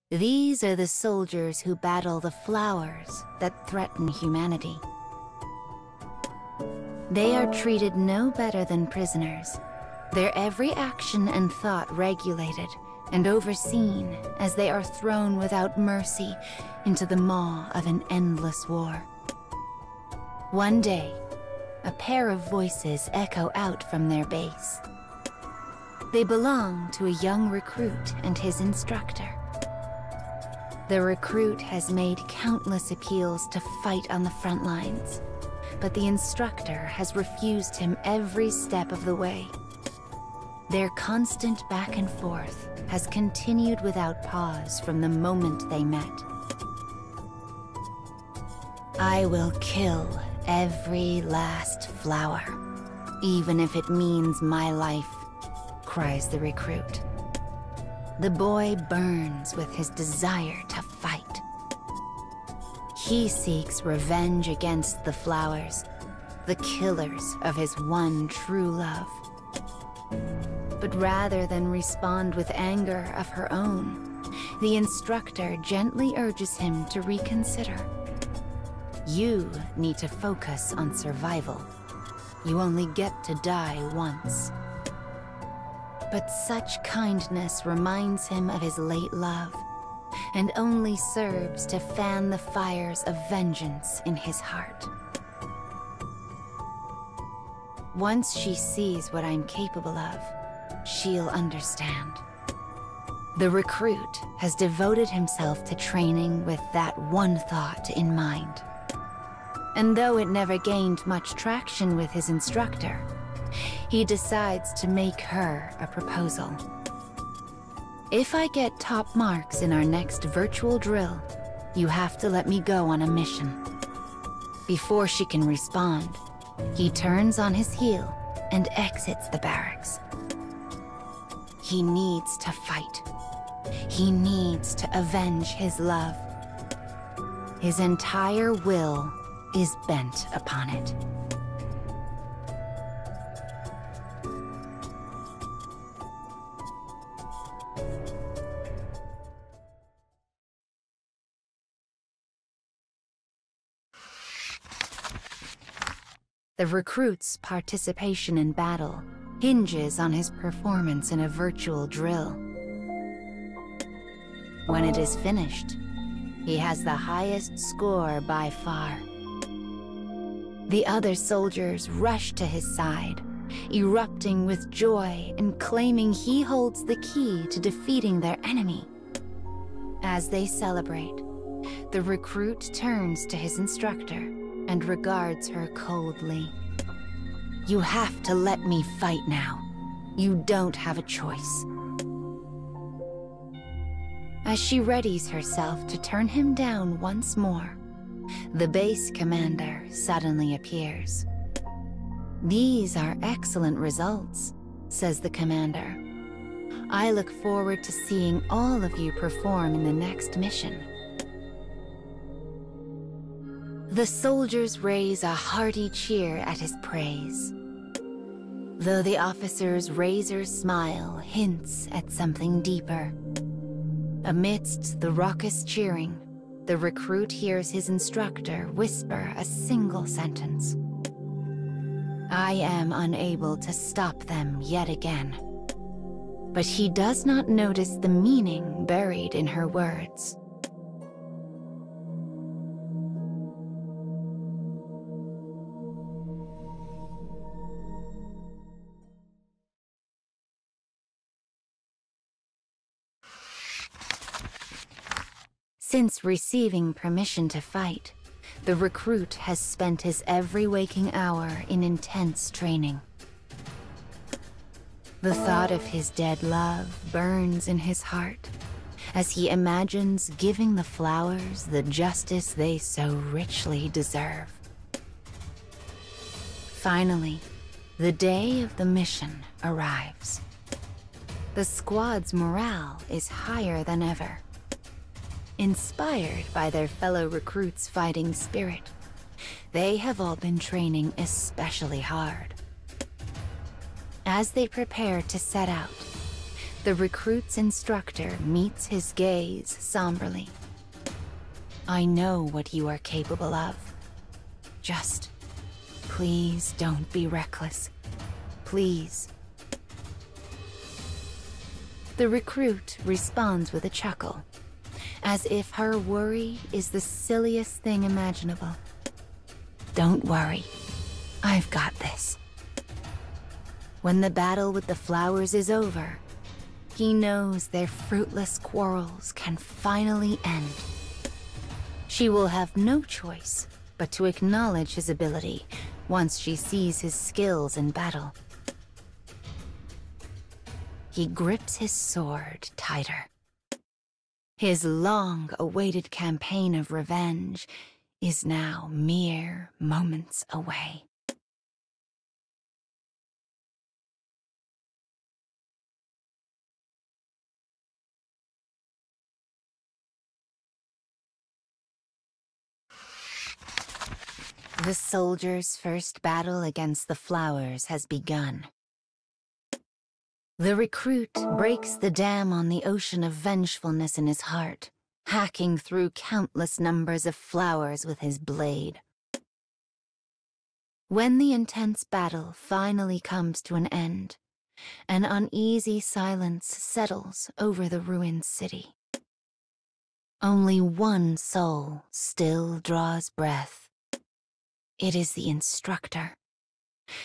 These are the soldiers who battle the flowers that threaten humanity. They are treated no better than prisoners, their every action and thought regulated and overseen as they are thrown without mercy into the maw of an endless war. One day, a pair of voices echo out from their base. They belong to a young recruit and his instructor. The recruit has made countless appeals to fight on the front lines, but the instructor has refused him every step of the way. Their constant back and forth has continued without pause from the moment they met. I will kill every last flower, even if it means my life, cries the recruit. The boy burns with his desire to fight. He seeks revenge against the flowers, the killers of his one true love. But rather than respond with anger of her own, the instructor gently urges him to reconsider. You need to focus on survival. You only get to die once. But such kindness reminds him of his late love, and only serves to fan the fires of vengeance in his heart. Once she sees what I'm capable of, she'll understand. The recruit has devoted himself to training with that one thought in mind. And though it never gained much traction with his instructor, he decides to make her a proposal. If I get top marks in our next virtual drill, you have to let me go on a mission. Before she can respond, he turns on his heel and exits the barracks. He needs to fight. He needs to avenge his love. His entire will is bent upon it. The recruit's participation in battle hinges on his performance in a virtual drill. When it is finished, he has the highest score by far. The other soldiers rush to his side, erupting with joy and claiming he holds the key to defeating their enemy. As they celebrate, the recruit turns to his instructor and regards her coldly. You have to let me fight now. You don't have a choice. As she readies herself to turn him down once more, the base commander suddenly appears. These are excellent results, says the commander. I look forward to seeing all of you perform in the next mission. The soldiers raise a hearty cheer at his praise, though the officer's razor smile hints at something deeper. Amidst the raucous cheering, the recruit hears his instructor whisper a single sentence. I am unable to stop them yet again. But he does not notice the meaning buried in her words. Since receiving permission to fight, the recruit has spent his every waking hour in intense training. The thought of his dead love burns in his heart as he imagines giving the flowers the justice they so richly deserve. Finally, the day of the mission arrives. The squad's morale is higher than ever. Inspired by their fellow recruits' fighting spirit, they have all been training especially hard. As they prepare to set out, The recruit's instructor meets his gaze somberly. I know what you are capable of. Just, please don't be reckless. Please. The recruit responds with a chuckle, as if her worry is the silliest thing imaginable. Don't worry, I've got this. When the battle with the flowers is over, he knows their fruitless quarrels can finally end. She will have no choice but to acknowledge his ability once she sees his skills in battle. He grips his sword tighter. His long-awaited campaign of revenge is now mere moments away. The soldier's first battle against the flowers has begun. The recruit breaks the dam on the ocean of vengefulness in his heart, hacking through countless numbers of flowers with his blade. When the intense battle finally comes to an end, an uneasy silence settles over the ruined city. Only one soul still draws breath. It is the instructor.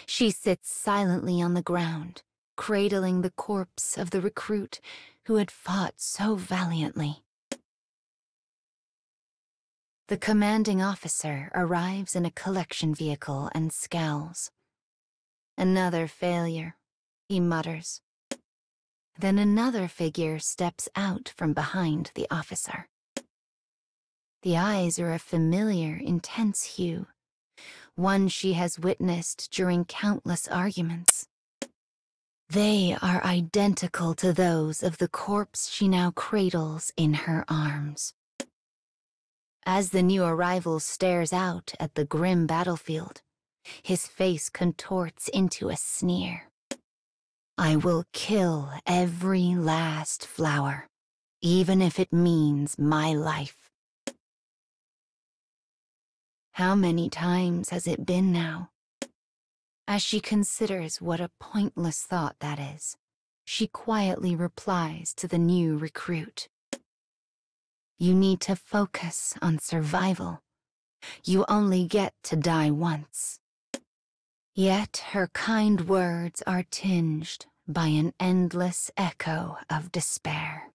She sits silently on the ground, cradling the corpse of the recruit who had fought so valiantly. The commanding officer arrives in a collection vehicle and scowls. Another failure, he mutters. Then another figure steps out from behind the officer. The eyes are a familiar, intense hue, one she has witnessed during countless arguments. They are identical to those of the corpse she now cradles in her arms. As the new arrival stares out at the grim battlefield, his face contorts into a sneer. I will kill every last flower, even if it means my life. How many times has it been now? As she considers what a pointless thought that is, she quietly replies to the new recruit. You need to focus on survival. You only get to die once. Yet her kind words are tinged by an endless echo of despair.